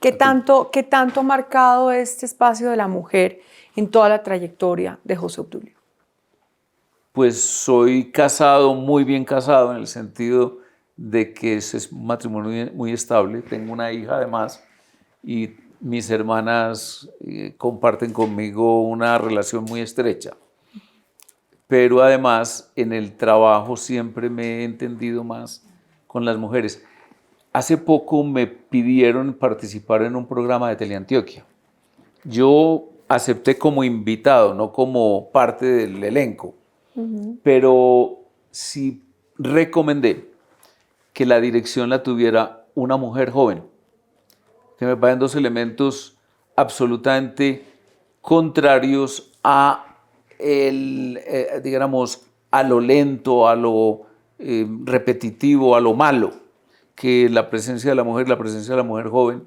Qué tanto ha marcado este espacio de la mujer en toda la trayectoria de José Obdulio? Pues soy casado, muy bien casado, en el sentido de que es un matrimonio muy estable. Tengo una hija además y mis hermanas comparten conmigo una relación muy estrecha. Pero además en el trabajo siempre me he entendido más con las mujeres. Hace poco me pidieron participar en un programa de Teleantioquia. Yo acepté como invitado, no como parte del elenco, pero sí recomendé que la dirección la tuviera una mujer joven, que me parecen dos elementos absolutamente contrarios a digamos, a lo lento, a lo repetitivo, a lo malo, que la presencia de la mujer joven,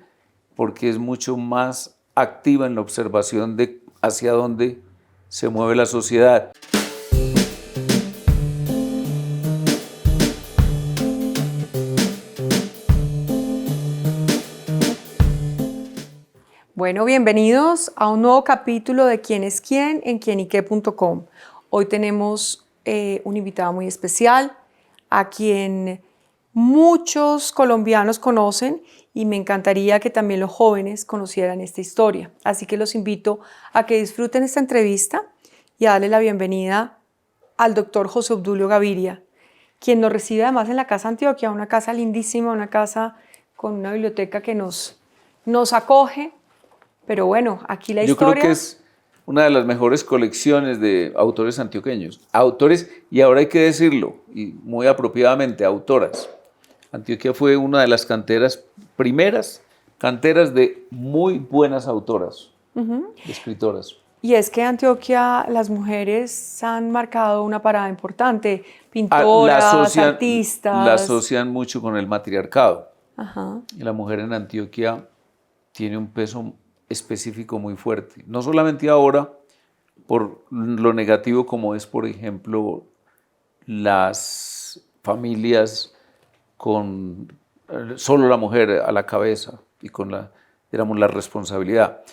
porque es mucho más activa en la observación de hacia dónde se mueve la sociedad. Bueno, bienvenidos a un nuevo capítulo de ¿Quién es quién? En quienique.com. Hoy tenemos un invitado muy especial a quien muchos colombianos conocen y me encantaría que también los jóvenes conocieran esta historia. Así que los invito a que disfruten esta entrevista y a darle la bienvenida al doctor José Obdulio Gaviria, quien nos recibe además en la Casa Antioquia, una casa lindísima, una casa con una biblioteca que nos acoge. Pero bueno, aquí la Yo creo que historia. es una de las mejores colecciones de autores antioqueños. Autores, y ahora hay que decirlo, y muy apropiadamente, autoras. Antioquia fue una de las primeras canteras de muy buenas autoras, de escritoras. Y es que en Antioquia las mujeres han marcado una parada importante, La pintoras, la artistas. asocian mucho con el matriarcado. Ajá. Y la mujer en Antioquia tiene un peso específico muy fuerte. No solamente ahora, por lo negativo como es, por ejemplo, las familias con solo la mujer a la cabeza y con digamos, la responsabilidad.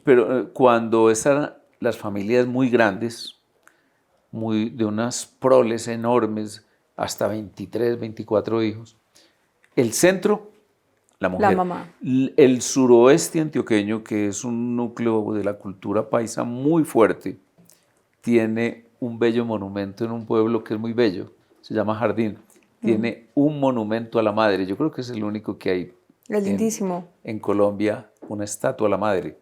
Pero cuando están las familias muy grandes, de unas proles enormes, hasta 23, 24 hijos, el centro, la La mujer. mamá. El suroeste antioqueño, que es un núcleo de la cultura paisa muy fuerte, tiene un bello monumento en un pueblo que es muy bello, se llama Jardín. Tiene un monumento a la madre. Yo creo que es el único que hay Es lindísimo. en Colombia, una estatua a la madre.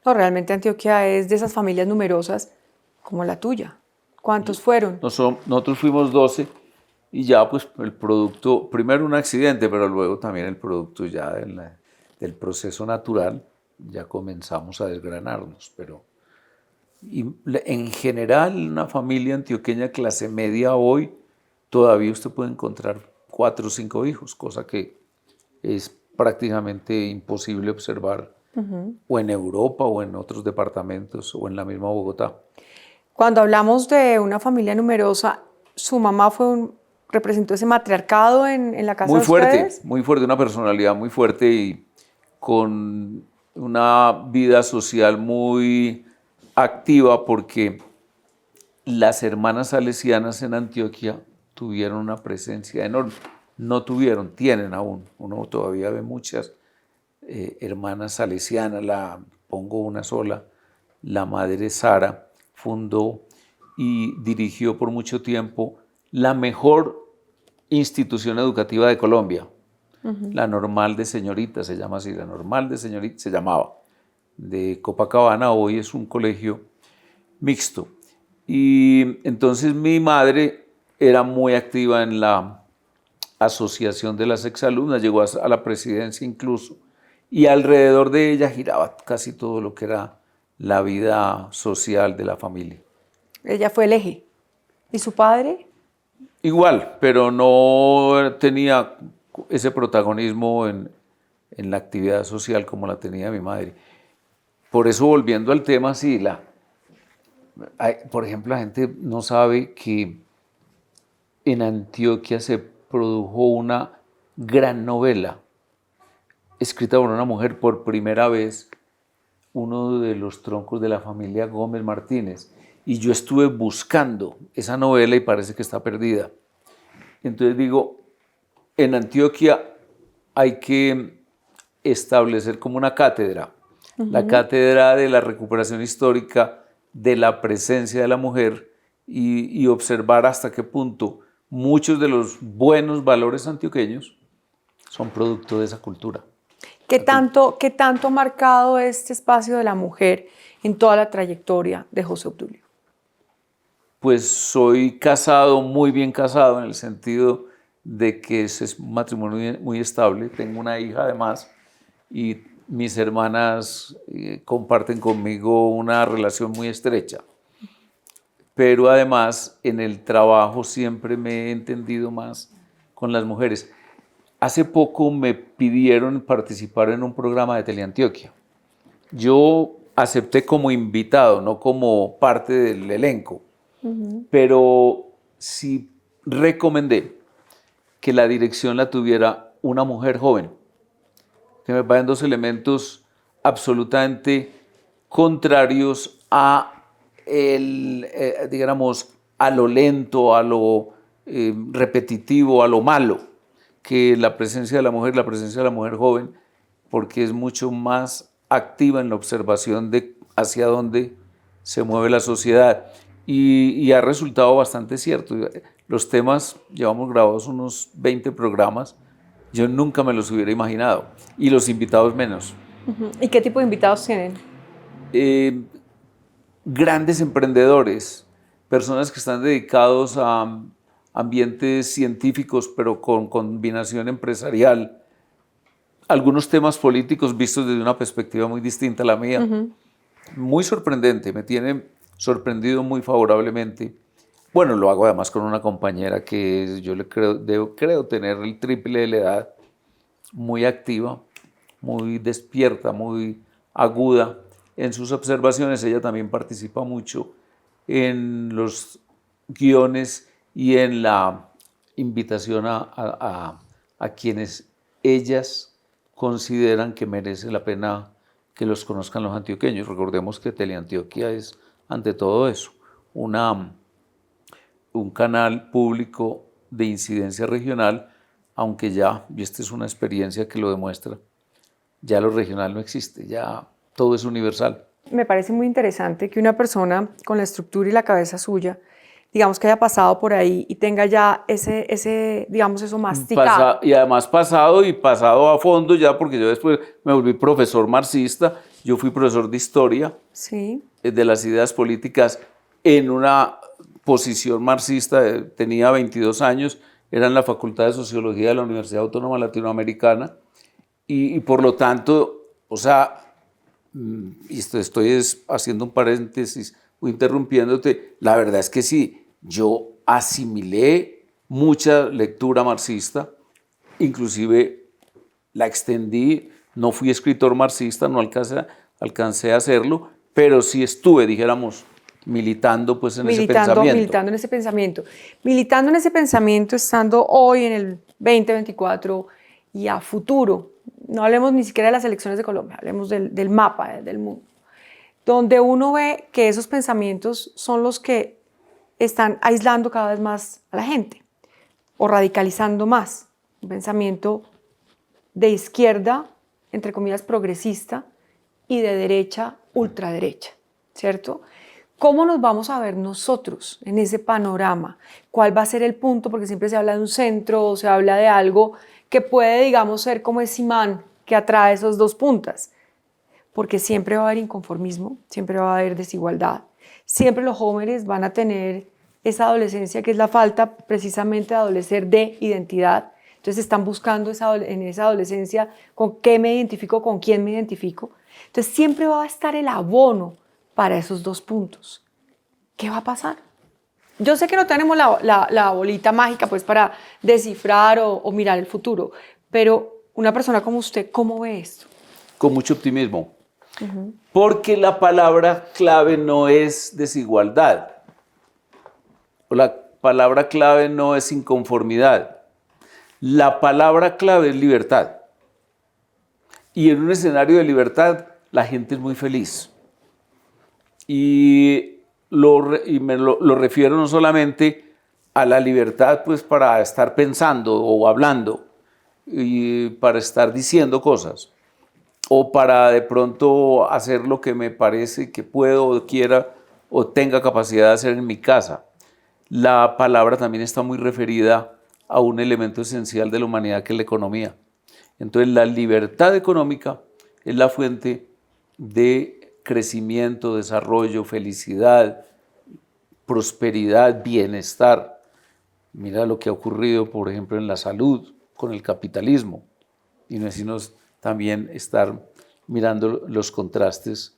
No, realmente Antioquia es de esas familias numerosas como la tuya. ¿Cuántos fueron? Nosotros fuimos 12 y ya pues el producto, primero un accidente, pero luego también el producto ya del proceso natural, ya comenzamos a desgranarnos. Pero en general, una familia antioqueña clase media hoy, todavía usted puede encontrar 4 o 5 hijos, cosa que es prácticamente imposible observar o en Europa o en otros departamentos o en la misma Bogotá. Cuando hablamos de una familia numerosa, ¿su mamá representó ese matriarcado en la casa de ustedes? Muy fuerte, una personalidad muy fuerte y con una vida social muy activa, porque las hermanas salesianas en Antioquia tuvieron una presencia enorme. No tuvieron, tienen aún. Uno todavía ve muchas hermanas salesianas, pongo una sola. La madre Sara fundó y dirigió por mucho tiempo la mejor institución educativa de Colombia, la Normal de Señoritas, se llama así, la Normal de Señoritas se llamaba, de Copacabana. Hoy es un colegio mixto. Y entonces mi madre era muy activa en la asociación de las exalumnas, llegó a la presidencia incluso, y alrededor de ella giraba casi todo lo que era la vida social de la familia. Ella fue el eje. ¿Y su padre? Igual, pero no tenía ese protagonismo en la actividad social como la tenía mi madre. Por eso, volviendo al tema, sí, por ejemplo, la gente no sabe que en Antioquia se produjo una gran novela escrita por una mujer por primera vez, uno de los troncos de la familia Gómez Martínez. Y yo estuve buscando esa novela y parece que está perdida. Entonces digo, en Antioquia hay que establecer como una cátedra, la cátedra de la recuperación histórica de la presencia de la mujer y observar hasta qué punto muchos de los buenos valores antioqueños son producto de esa cultura. ¿Qué tanto ha marcado este espacio de la mujer en toda la trayectoria de José Obdulio? Pues soy casado, muy bien casado, en el sentido de que es un matrimonio muy estable. Tengo una hija además y mis hermanas comparten conmigo una relación muy estrecha. Pero además en el trabajo siempre me he entendido más con las mujeres. Hace poco me pidieron participar en un programa de Teleantioquia. Yo acepté como invitado, no como parte del elenco, pero sí recomendé que la dirección la tuviera una mujer joven, que me parecen dos elementos absolutamente contrarios a digamos, a lo lento, a lo repetitivo, a lo malo, que la presencia de la mujer joven, porque es mucho más activa en la observación de hacia dónde se mueve la sociedad. Y ha resultado bastante cierto. Los temas, llevamos grabados unos 20 programas, yo nunca me los hubiera imaginado, y los invitados menos. ¿Y qué tipo de invitados tienen? Grandes emprendedores, personas que están dedicados a ambientes científicos, pero con combinación empresarial, algunos temas políticos vistos desde una perspectiva muy distinta a la mía. Muy sorprendente, me tiene sorprendido muy favorablemente. Bueno, lo hago además con una compañera que yo le creo tener el triple de la edad, muy activa, muy despierta, muy aguda en sus observaciones. Ella también participa mucho en los guiones y en la invitación a quienes ellas consideran que merece la pena que los conozcan los antioqueños. Recordemos que Teleantioquia es, ante todo eso, un canal público de incidencia regional, aunque ya, y esta es una experiencia que lo demuestra, ya lo regional no existe, ya todo es universal. Me parece muy interesante que una persona con la estructura y la cabeza suya, digamos que haya pasado por ahí y tenga ya digamos, eso masticado. Y además pasado a fondo ya, porque yo después me volví profesor marxista, yo fui profesor de historia, sí, de las ideas políticas en una posición marxista, tenía 22 años, era en la Facultad de Sociología de la Universidad Autónoma Latinoamericana y por lo tanto, o sea, y estoy haciendo un paréntesis o interrumpiéndote, la verdad es que sí, yo asimilé mucha lectura marxista, inclusive la extendí, no fui escritor marxista, no alcancé a hacerlo, pero sí estuve, dijéramos, militando pues en ese pensamiento. Militando en ese pensamiento. Militando en ese pensamiento, estando hoy en el 2024 y a futuro. No hablemos ni siquiera de las elecciones de Colombia, hablemos del mapa, del mundo. Donde uno ve que esos pensamientos son los que están aislando cada vez más a la gente o radicalizando más. Un pensamiento de izquierda, entre comillas, progresista, y de derecha, ultraderecha, ¿cierto? ¿Cómo nos vamos a ver nosotros en ese panorama? ¿Cuál va a ser el punto? Porque siempre se habla de un centro o se habla de algo que puede, digamos, ser como ese imán que atrae esas dos puntas. Porque siempre va a haber inconformismo, siempre va a haber desigualdad. Siempre los jóvenes van a tener esa adolescencia que es la falta precisamente de adolecer de identidad. Entonces están buscando en esa adolescencia con qué me identifico, con quién me identifico. Entonces siempre va a estar el abono para esos dos puntos. ¿Qué va a pasar? Yo sé que no tenemos la bolita mágica pues, para descifrar o mirar el futuro, pero una persona como usted, ¿cómo ve esto? Con mucho optimismo. Porque la palabra clave no es desigualdad. La palabra clave no es inconformidad. La palabra clave es libertad. Y en un escenario de libertad, la gente es muy feliz. Y lo refiero no solamente a la libertad pues para estar pensando o hablando y para estar diciendo cosas o para de pronto hacer lo que me parece que puedo o quiera o tenga capacidad de hacer en mi casa. La palabra también está muy referida a un elemento esencial de la humanidad que es la economía. Entonces la libertad económica es la fuente de crecimiento, desarrollo, felicidad, prosperidad, bienestar. Mira lo que ha ocurrido, por ejemplo, en la salud con el capitalismo. Y no es sino también estar mirando los contrastes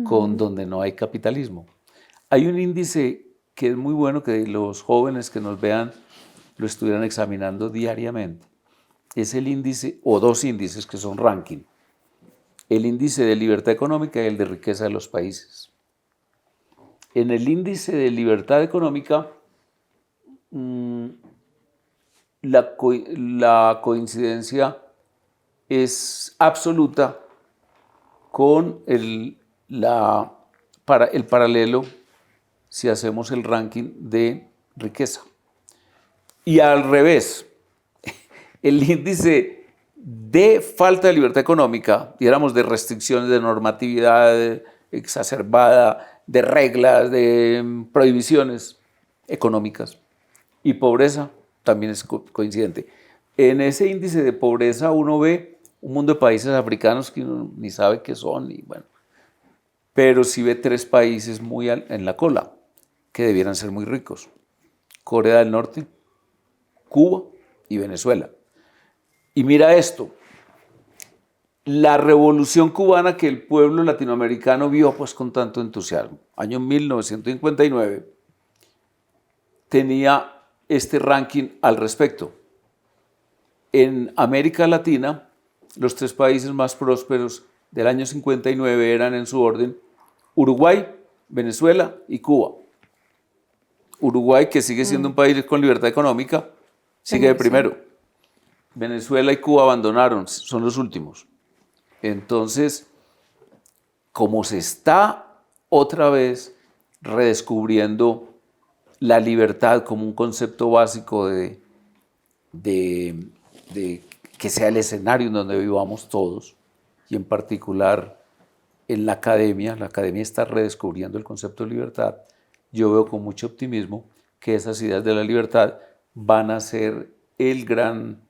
con donde no hay capitalismo. Hay un índice que es muy bueno que los jóvenes que nos vean lo estuvieran examinando diariamente. Es el índice, o dos índices que son ranking. El índice de libertad económica y el de riqueza de los países. En el índice de libertad económica, la coincidencia es absoluta con el paralelo si hacemos el ranking de riqueza. Y al revés, el índice de falta de libertad económica, digamos de restricciones, de normatividad exacerbada, de reglas, de prohibiciones económicas y pobreza, también es coincidente. En ese índice de pobreza uno ve un mundo de países africanos que uno ni sabe qué son, y bueno, pero sí ve tres países muy en la cola, que debieran ser muy ricos: Corea del Norte, Cuba y Venezuela. Y mira esto, la revolución cubana que el pueblo latinoamericano vio pues con tanto entusiasmo, año 1959, tenía este ranking al respecto. En América Latina, los tres países más prósperos del año 59 eran en su orden Uruguay, Venezuela y Cuba. Uruguay, que sigue siendo un país con libertad económica, sigue de primero. Venezuela y Cuba abandonaron, son los últimos. Entonces, como se está otra vez redescubriendo la libertad como un concepto básico de que sea el escenario en donde vivamos todos, y en particular en la academia está redescubriendo el concepto de libertad. Yo veo con mucho optimismo que esas ideas de la libertad van a ser el gran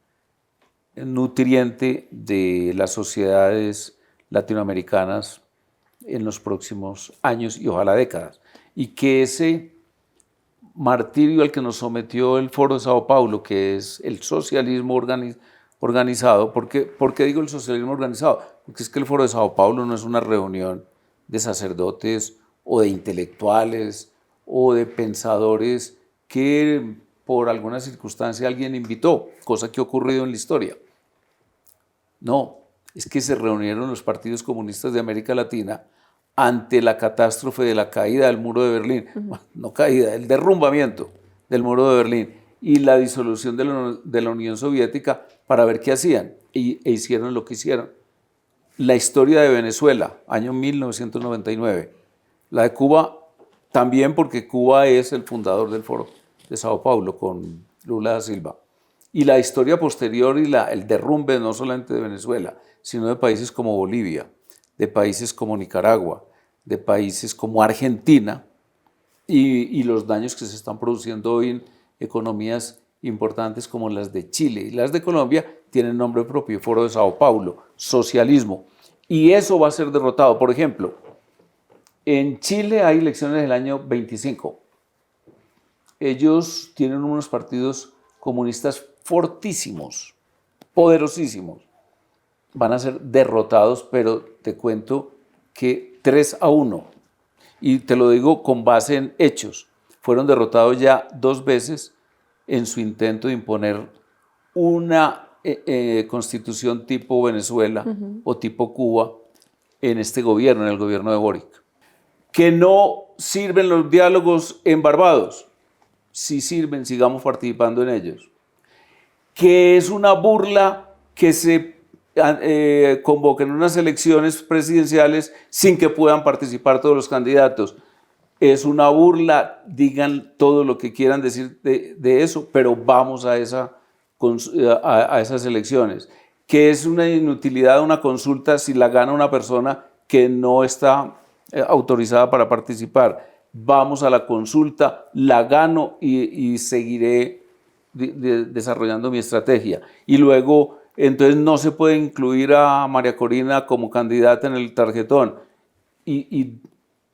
nutriente de las sociedades latinoamericanas en los próximos años y ojalá décadas. Y que ese martirio al que nos sometió el Foro de Sao Paulo, que es el socialismo organizado. ¿Por qué digo el socialismo organizado? Porque es que el Foro de Sao Paulo no es una reunión de sacerdotes o de intelectuales o de pensadores que por alguna circunstancia alguien invitó, cosa que ha ocurrido en la historia. No, es que se reunieron los partidos comunistas de América Latina ante la catástrofe de la caída del muro de Berlín, no caída, el derrumbamiento del muro de Berlín y la disolución de la Unión Soviética para ver qué hacían, e hicieron lo que hicieron. La historia de Venezuela, año 1999, la de Cuba también, porque Cuba es el fundador del Foro de Sao Paulo con Lula da Silva, y la historia posterior y el derrumbe no solamente de Venezuela, sino de países como Bolivia, de países como Nicaragua, de países como Argentina, y los daños que se están produciendo hoy en economías importantes como las de Chile y las de Colombia tienen nombre propio: Foro de Sao Paulo, socialismo. Y eso va a ser derrotado. Por ejemplo, en Chile hay elecciones del año 25. Ellos tienen unos partidos comunistas fortísimos, poderosísimos. Van a ser derrotados, pero te cuento que 3-1. Y te lo digo con base en hechos. Fueron derrotados ya 2 veces en su intento de imponer una constitución tipo Venezuela o tipo Cuba en este gobierno, en el gobierno de Boric. Que no sirven los diálogos en Barbados. Sí sirven, sigamos participando en ellos. Que es una burla que se convoquen unas elecciones presidenciales sin que puedan participar todos los candidatos. Es una burla, digan todo lo que quieran decir de eso, pero vamos a esas elecciones. Que es una inutilidad una consulta si la gana una persona que no está autorizada para participar. Vamos a la consulta, la gano y seguiré desarrollando mi estrategia. Y luego, entonces no se puede incluir a María Corina como candidata en el tarjetón. Y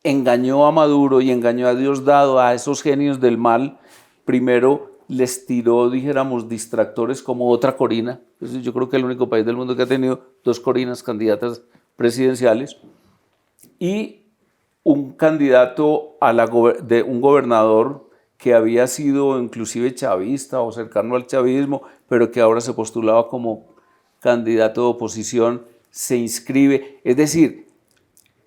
engañó a Maduro y engañó a Diosdado, a esos genios del mal. Primero les tiró, dijéramos, distractores como otra Corina. Entonces, yo creo que es el único país del mundo que ha tenido 2 Corinas candidatas presidenciales. Y un candidato de un gobernador que había sido inclusive chavista o cercano al chavismo, pero que ahora se postulaba como candidato de oposición, se inscribe. Es decir,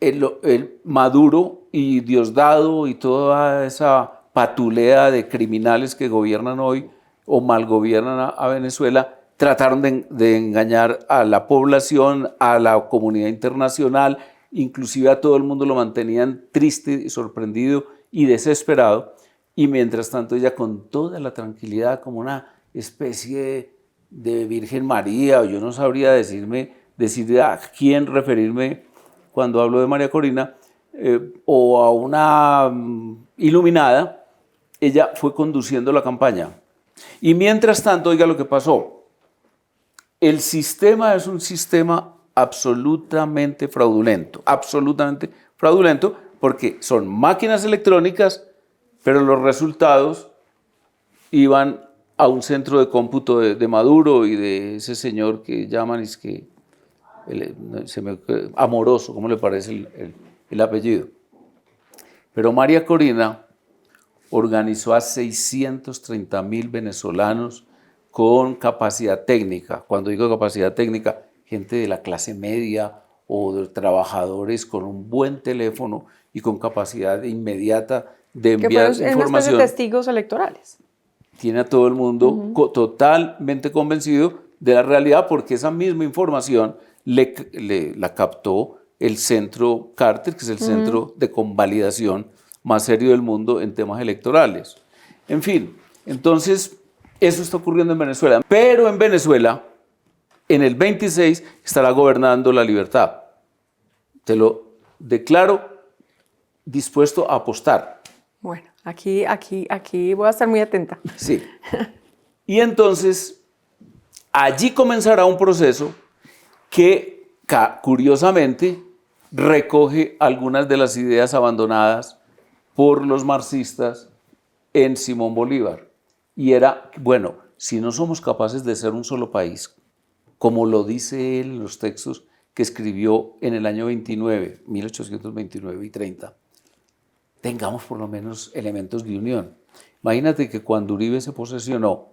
el Maduro y Diosdado y toda esa patulea de criminales que gobiernan hoy o mal gobiernan a Venezuela, trataron de engañar a la población, a la comunidad internacional, inclusive a todo el mundo lo mantenían triste, sorprendido y desesperado. Y mientras tanto ella con toda la tranquilidad, como una especie de Virgen María, o yo no sabría decir a quién referirme cuando hablo de María Corina, o a una iluminada, ella fue conduciendo la campaña. Y mientras tanto, oiga lo que pasó. El sistema es un sistema absolutamente fraudulento, porque son máquinas electrónicas, pero los resultados iban a un centro de cómputo de Maduro y de ese señor que llaman, es que Amoroso, ¿cómo le parece el apellido? Pero María Corina organizó a 630.000 venezolanos con capacidad técnica. Cuando digo capacidad técnica, gente de la clase media o de trabajadores con un buen teléfono y con capacidad inmediata de enviar información. Es una especie de testigos electorales. Tiene a todo el mundo totalmente convencido de la realidad, porque esa misma información la captó el centro Carter, que es el centro de convalidación más serio del mundo en temas electorales. En fin, entonces eso está ocurriendo en Venezuela. Pero en Venezuela, en el 26, estará gobernando la libertad. Te lo declaro dispuesto a apostar. Bueno, aquí voy a estar muy atenta. Sí. Y entonces, allí comenzará un proceso que, curiosamente, recoge algunas de las ideas abandonadas por los marxistas en Simón Bolívar. Y era, bueno, si no somos capaces de ser un solo país, como lo dice él en los textos que escribió en el año 1829 y 30, tengamos por lo menos elementos de unión. Imagínate que cuando Uribe se posesionó,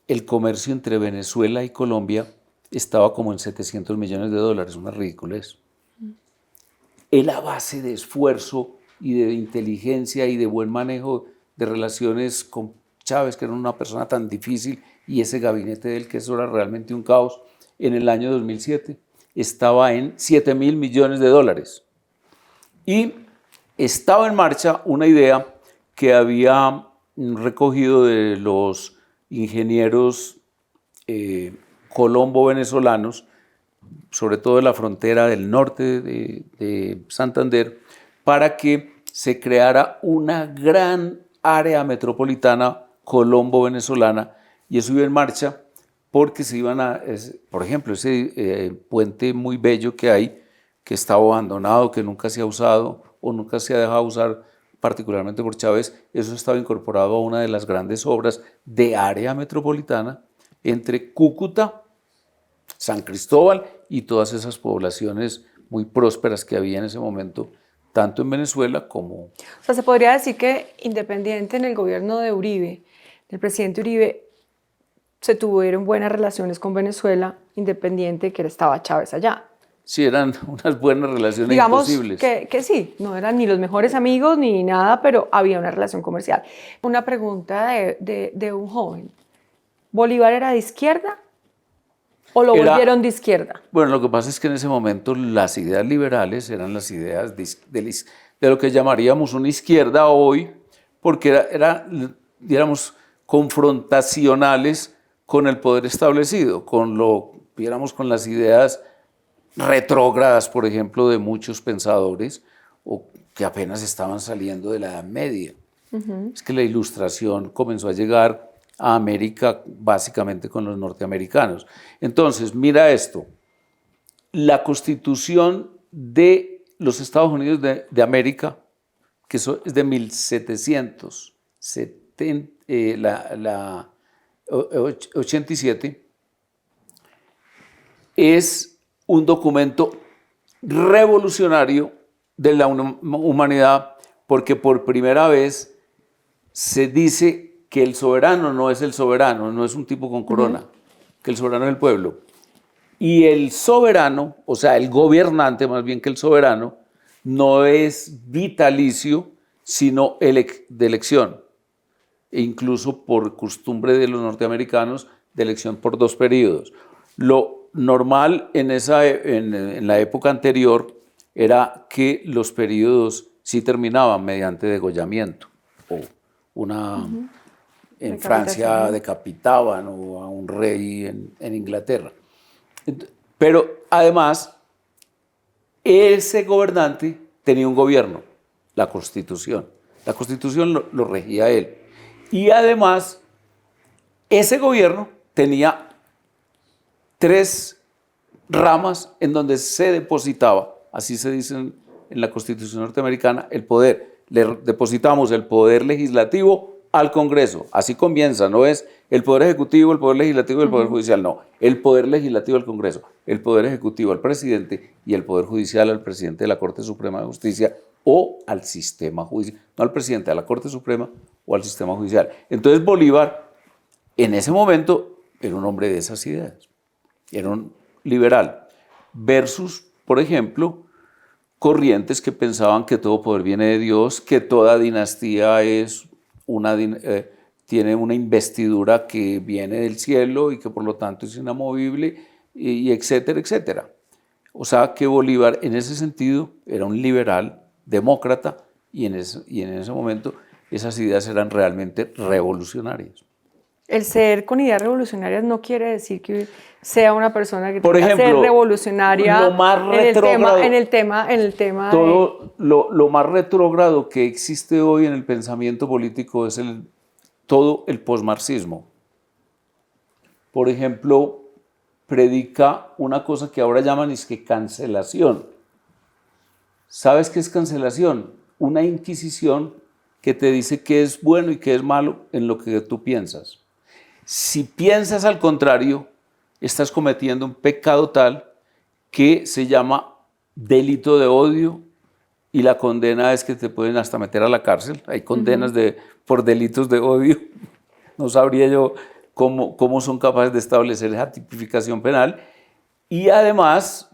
el comercio entre Venezuela y Colombia estaba como en $700 millones, una ridiculez. Él, a base de esfuerzo y de inteligencia y de buen manejo de relaciones con Chávez, que era una persona tan difícil, y ese gabinete del que eso era realmente un caos, en el año 2007 estaba en $7.000 millones. Y estaba en marcha una idea que había recogido de los ingenieros colombo-venezolanos, sobre todo de la frontera del norte de Santander, para que se creara una gran área metropolitana colombo-venezolana, y eso iba en marcha porque se iban por ejemplo, ese puente muy bello que hay, que estaba abandonado, que nunca se ha usado o nunca se ha dejado usar, particularmente por Chávez, eso estaba incorporado a una de las grandes obras de área metropolitana entre Cúcuta, San Cristóbal y todas esas poblaciones muy prósperas que había en ese momento, tanto en Venezuela como... O sea, se podría decir que independiente en el gobierno de Uribe, del presidente Uribe, se tuvieron buenas relaciones con Venezuela, independiente que estaba Chávez allá. Sí, eran unas buenas relaciones. Digamos imposibles. Que sí, no eran ni los mejores amigos ni nada, pero había una relación comercial. Una pregunta de un joven. ¿Bolívar era de izquierda ¿O lo volvieron de izquierda? Bueno, lo que pasa es que en ese momento las ideas liberales eran las ideas de lo que llamaríamos una izquierda hoy, porque digamos, confrontacionales con el poder establecido, con las ideas retrógradas, por ejemplo, de muchos pensadores, o que apenas estaban saliendo de la Edad Media. Es que la Ilustración comenzó a llegar a América básicamente con los norteamericanos. Entonces, mira esto, la Constitución de los Estados Unidos de América, que es de 1787, es un documento revolucionario de la humanidad, porque por primera vez se dice que el soberano no es el soberano, no es un tipo con corona, que el soberano es el pueblo. Y el soberano, o sea, el gobernante más bien que el soberano, no es vitalicio, sino de elección. E incluso por costumbre de los norteamericanos, de elección por 2 periodos. Lo normal en la época anterior era que los periodos sí terminaban mediante degollamiento o en Francia decapitaban o a un rey en Inglaterra. Pero además, ese gobernante tenía un gobierno, la Constitución. La Constitución lo regía él. Y además, ese gobierno tenía 3 ramas en donde se depositaba, así se dice en la Constitución norteamericana, el poder. Le depositamos el poder legislativo al Congreso. Así comienza, no es el Poder Ejecutivo, el Poder Legislativo y el Poder Judicial, no. El Poder Legislativo al Congreso, el Poder Ejecutivo al Presidente y el Poder Judicial al Presidente de la Corte Suprema de Justicia o al sistema judicial, no al Presidente, a la Corte Suprema o al sistema judicial. Entonces Bolívar, en ese momento, era un hombre de esas ideas, era un liberal, versus, por ejemplo, corrientes que pensaban que todo poder viene de Dios, que toda dinastía tiene una investidura que viene del cielo y que por lo tanto es inamovible, y etcétera, etcétera. O sea que Bolívar en ese sentido era un liberal, demócrata, y en ese momento esas ideas eran realmente revolucionarias. El ser con ideas revolucionarias no quiere decir que sea una persona que por tenga ejemplo, que ser revolucionaria lo más retrógrado, en el tema todo lo más retrógrado que existe hoy en el pensamiento político es todo el posmarxismo. Por ejemplo, predica una cosa que ahora llaman es que cancelación. ¿Sabes qué es cancelación? Una inquisición que te dice qué es bueno y qué es malo en lo que tú piensas. Si piensas al contrario, estás cometiendo un pecado tal que se llama delito de odio y la condena es que te pueden hasta meter a la cárcel. Hay condenas por delitos de odio. No sabría yo cómo son capaces de establecer esa tipificación penal. Y además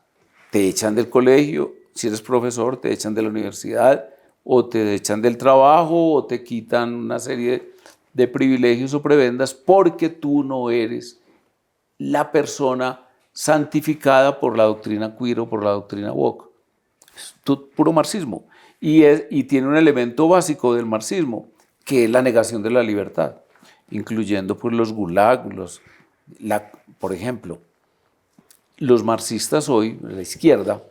te echan del colegio, si eres profesor, te echan de la universidad o te echan del trabajo o te quitan una serie de privilegios o prebendas porque tú no eres la persona santificada por la doctrina queer o por la doctrina woke. Es puro marxismo. Y tiene un elemento básico del marxismo, que es la negación de la libertad, incluyendo pues, los gulag, por ejemplo, los marxistas hoy, la izquierda,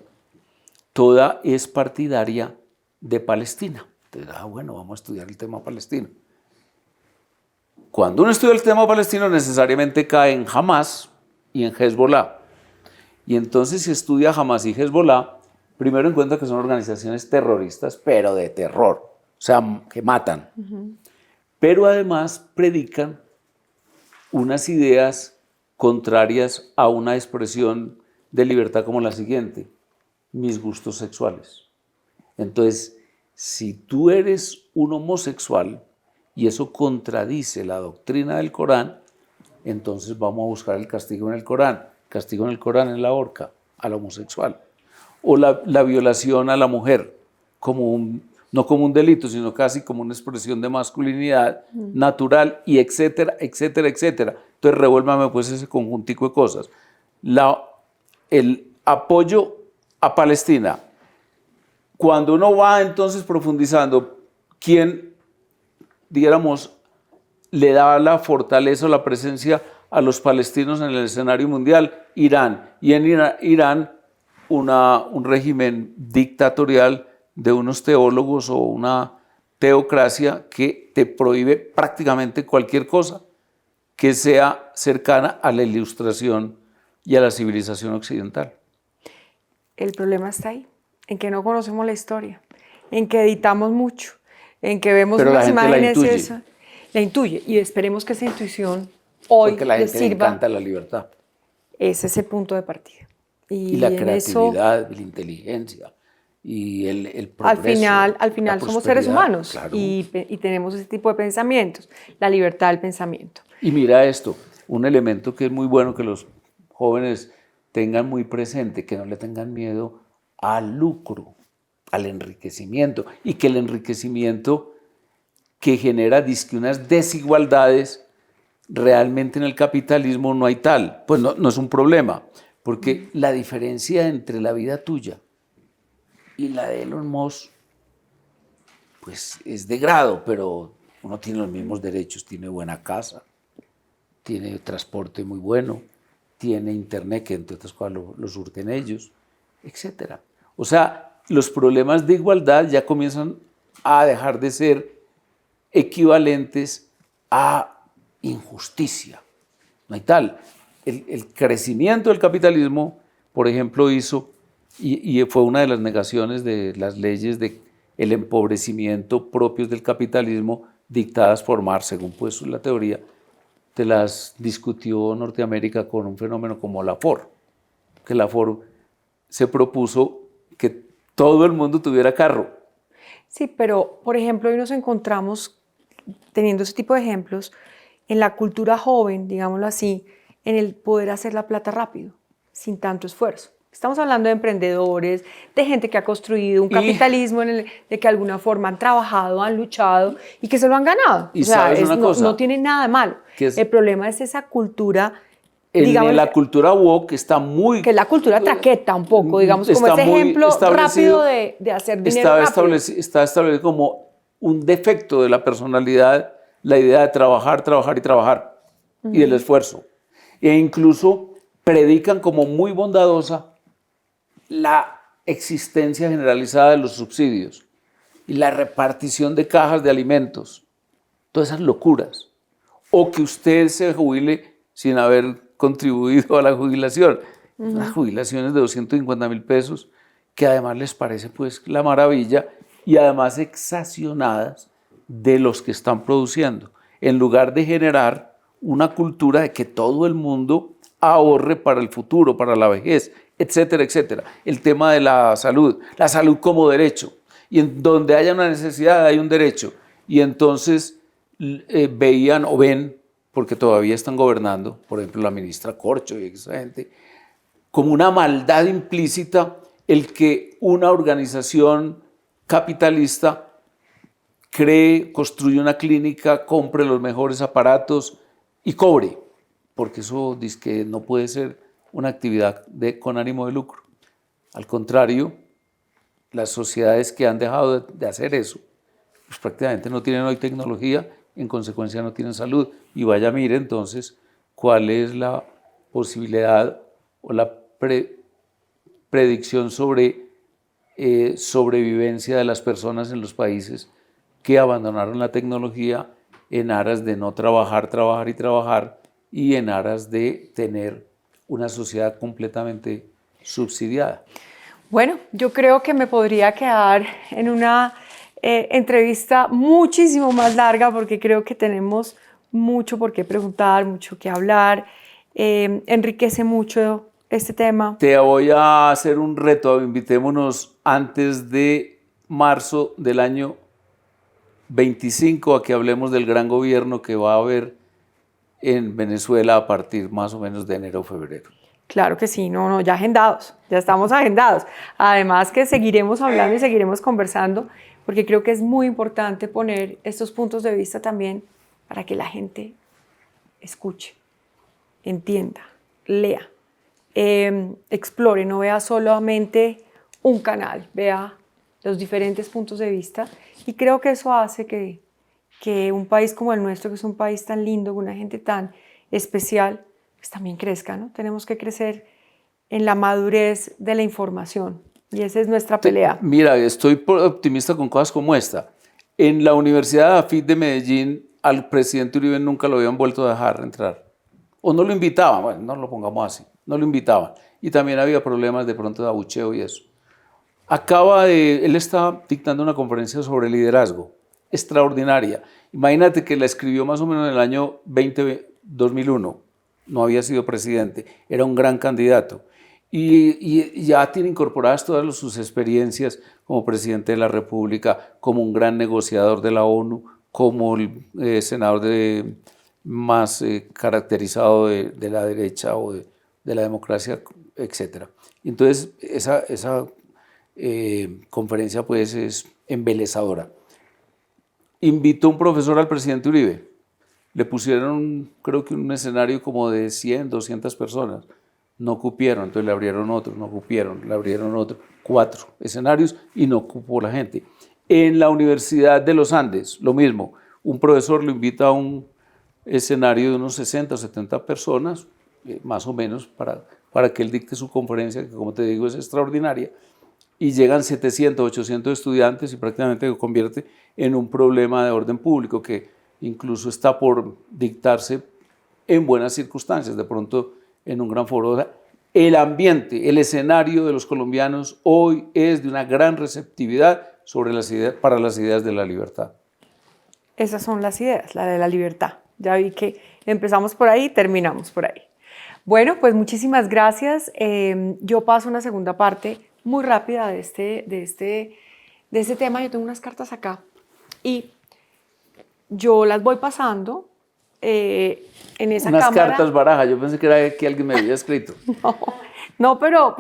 toda es partidaria de Palestina. Entonces, bueno, vamos a estudiar el tema palestino. Cuando uno estudia el tema palestino, necesariamente cae en Hamas y en Hezbollah. Y entonces, si estudia Hamas y Hezbollah, primero encuentra que son organizaciones terroristas, pero de terror, o sea, que matan. Pero además predican unas ideas contrarias a una expresión de libertad como la siguiente: mis gustos sexuales. Entonces, si tú eres un homosexual y eso contradice la doctrina del Corán, entonces vamos a buscar el castigo en el Corán. Castigo en el Corán es la horca al homosexual. O la violación a la mujer, no como un delito, sino casi como una expresión de masculinidad natural, y etcétera, etcétera, etcétera. Entonces revuélvame pues ese conjuntico de cosas. el apoyo a Palestina. Cuando uno va entonces profundizando, ¿quién, dijéramos, le da la fortaleza o la presencia a los palestinos en el escenario mundial? Irán. Y en Irán, un régimen dictatorial de unos teólogos o una teocracia que te prohíbe prácticamente cualquier cosa que sea cercana a la ilustración y a la civilización occidental. El problema está ahí, en que no conocemos la historia, en que editamos mucho, en que vemos Pero unas la gente imágenes, la intuye, y esperemos que esa intuición hoy porque a la les gente le sirva. encanta la libertad. Ese es el punto de partida. Y la en creatividad, la inteligencia y el al progreso. al final somos seres humanos, claro. y tenemos ese tipo de pensamientos, la libertad del pensamiento. Y mira esto, un elemento que es muy bueno que los jóvenes tengan muy presente, que no le tengan miedo al lucro, al enriquecimiento, y que el enriquecimiento que genera dizque unas desigualdades, realmente en el capitalismo no hay tal, pues no es un problema, porque la diferencia entre la vida tuya y la de Elon Musk, pues es de grado, pero uno tiene los mismos derechos, tiene buena casa, tiene transporte muy bueno, tiene internet, que entre otras cosas lo surten ellos, etc. O sea, los problemas de igualdad ya comienzan a dejar de ser equivalentes a injusticia. No hay tal. El crecimiento del capitalismo, por ejemplo, hizo, y fue una de las negaciones de las leyes del empobrecimiento propios del capitalismo dictadas por Marx, según pues la teoría, te las discutió Norteamérica con un fenómeno como la Ford, que la Ford se propuso que todo el mundo tuviera carro. Sí, pero por ejemplo hoy nos encontramos teniendo ese tipo de ejemplos en la cultura joven, digámoslo así, en el poder hacer la plata rápido, sin tanto esfuerzo. Estamos hablando de emprendedores, de gente que ha construido un capitalismo de que de alguna forma han trabajado, han luchado y que se lo han ganado. Y o sea, sabes una cosa, no tiene nada de malo. El problema es esa cultura. En la cultura woke está muy... Que es la cultura traqueta un poco, digamos, como ese ejemplo rápido de hacer dinero rápido. Está establecido como un defecto de la personalidad, la idea de trabajar, trabajar y trabajar, y el esfuerzo. E incluso predican como muy bondadosa la existencia generalizada de los subsidios y la repartición de cajas de alimentos, todas esas locuras. O que usted se jubile sin haber contribuido a la jubilación. Unas jubilaciones de 250.000 pesos, que además les parece pues la maravilla, y además exaccionadas de los que están produciendo, en lugar de generar una cultura de que todo el mundo ahorre para el futuro, para la vejez, etcétera, etcétera. El tema de la salud como derecho, y en donde haya una necesidad hay un derecho, y entonces veían o ven, porque todavía están gobernando, por ejemplo la ministra Corcho y esa gente, como una maldad implícita el que una organización capitalista cree, construye una clínica, compre los mejores aparatos y cobre, porque eso dice que no puede ser una actividad con ánimo de lucro. Al contrario, las sociedades que han dejado de hacer eso, pues prácticamente no tienen hoy tecnología, en consecuencia no tienen salud. Y vaya, mire entonces cuál es la posibilidad o la predicción sobre sobrevivencia de las personas en los países que abandonaron la tecnología en aras de no trabajar, trabajar y trabajar, y en aras de tener una sociedad completamente subsidiada. Bueno, yo creo que me podría quedar en una entrevista muchísimo más larga, porque creo que tenemos mucho por qué preguntar, mucho que hablar. Enriquece mucho este tema. Te voy a hacer un reto, invitémonos antes de marzo del año 25 a que hablemos del gran gobierno que va a haber en Venezuela a partir más o menos de enero o febrero. Claro que sí, no, ya agendados, ya estamos agendados. Además que seguiremos hablando y seguiremos conversando, porque creo que es muy importante poner estos puntos de vista también para que la gente escuche, entienda, lea explore, no vea solamente un canal, vea los diferentes puntos de vista, y creo que eso hace que un país como el nuestro, que es un país tan lindo, con una gente tan especial, pues también crezca, ¿no? Tenemos que crecer en la madurez de la información, y esa es nuestra pelea. Mira, estoy optimista con cosas como esta. En la Universidad de AFIT de Medellín, al presidente Uribe nunca lo habían vuelto a dejar entrar. O no lo invitaban, bueno, no lo pongamos así, no lo invitaban. Y también había problemas de pronto de abucheo y eso. Él estaba dictando una conferencia sobre liderazgo, extraordinaria. Imagínate que la escribió más o menos en el año 2001, no había sido presidente, era un gran candidato. Y ya tiene incorporadas todas sus experiencias como presidente de la República, como un gran negociador de la ONU, como el senador más caracterizado de la derecha o de la democracia, etc. Entonces, esa conferencia pues es embelezadora. Invitó un profesor al presidente Uribe, le pusieron creo que un escenario como de 100, 200 personas, no cupieron, entonces le abrieron otro, no cupieron, le abrieron otro, 4 escenarios y no cupó la gente. En la Universidad de los Andes, lo mismo, un profesor lo invita a un escenario de unos 60 o 70 personas, más o menos, para que él dicte su conferencia, que como te digo es extraordinaria, y llegan 700, 800 estudiantes y prácticamente se convierte en un problema de orden público que incluso está por dictarse en buenas circunstancias, de pronto en un gran foro. El ambiente, el escenario de los colombianos hoy es de una gran receptividad para las ideas de la libertad. Esas son las ideas, la de la libertad. Ya vi que empezamos por ahí, terminamos por ahí. Bueno, pues muchísimas gracias. Yo paso una segunda parte muy rápida de este tema. Yo tengo unas cartas acá y yo las voy pasando en esa unas cámara. Cartas baraja, yo pensé que era que alguien me había escrito. No, pero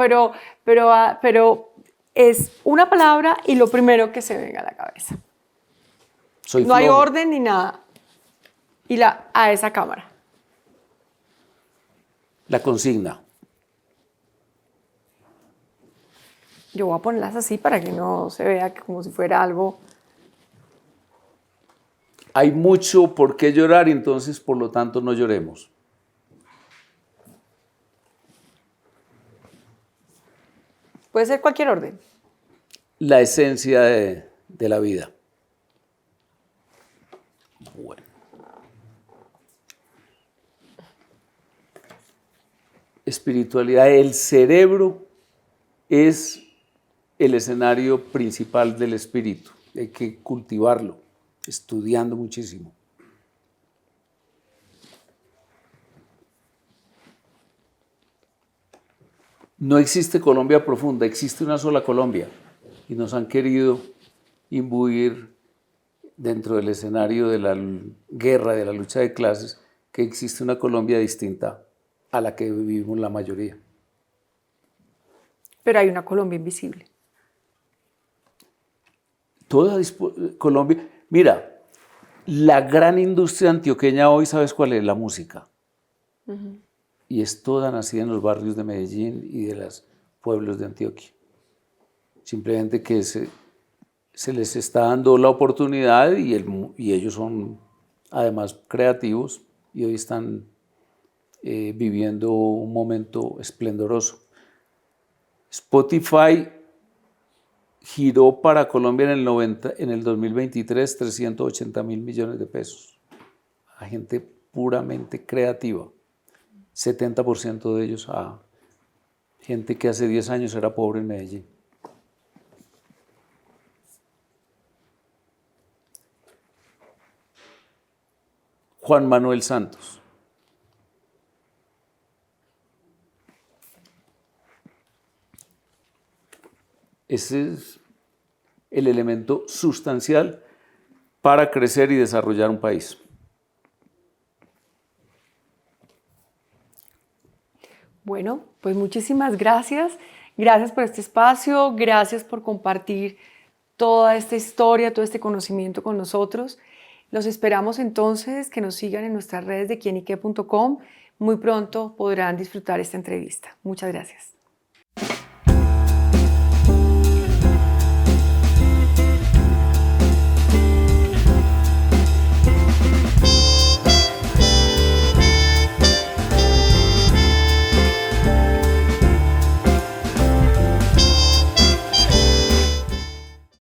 es una palabra y lo primero que se venga a la cabeza. No hay orden ni nada. Y a esa cámara. La consigna. Yo voy a ponerlas así para que no se vea como si fuera algo. Hay mucho por qué llorar, entonces por lo tanto no lloremos. Puede ser cualquier orden. La esencia de la vida. Bueno. Espiritualidad. El cerebro es el escenario principal del espíritu. Hay que cultivarlo, estudiando muchísimo. No existe Colombia profunda, existe una sola Colombia. Y nos han querido imbuir dentro del escenario de la guerra, de la lucha de clases, que existe una Colombia distinta a la que vivimos la mayoría. Pero hay una Colombia invisible. Toda Colombia. Mira, la gran industria antioqueña hoy, ¿sabes cuál es? La música. Y es toda nacida en los barrios de Medellín y de los pueblos de Antioquia. Simplemente que se les está dando la oportunidad y ellos son además creativos y hoy están viviendo un momento esplendoroso. Spotify giró para Colombia en el 2023 380.000 millones de pesos a gente puramente creativa, 70% de ellos a gente que hace 10 años era pobre en Medellín. Juan Manuel Santos. Ese es el elemento sustancial para crecer y desarrollar un país. Bueno, pues muchísimas gracias. Gracias por este espacio, gracias por compartir toda esta historia, todo este conocimiento con nosotros. Los esperamos entonces que nos sigan en nuestras redes de quienique.com muy pronto podrán disfrutar esta entrevista. Muchas gracias.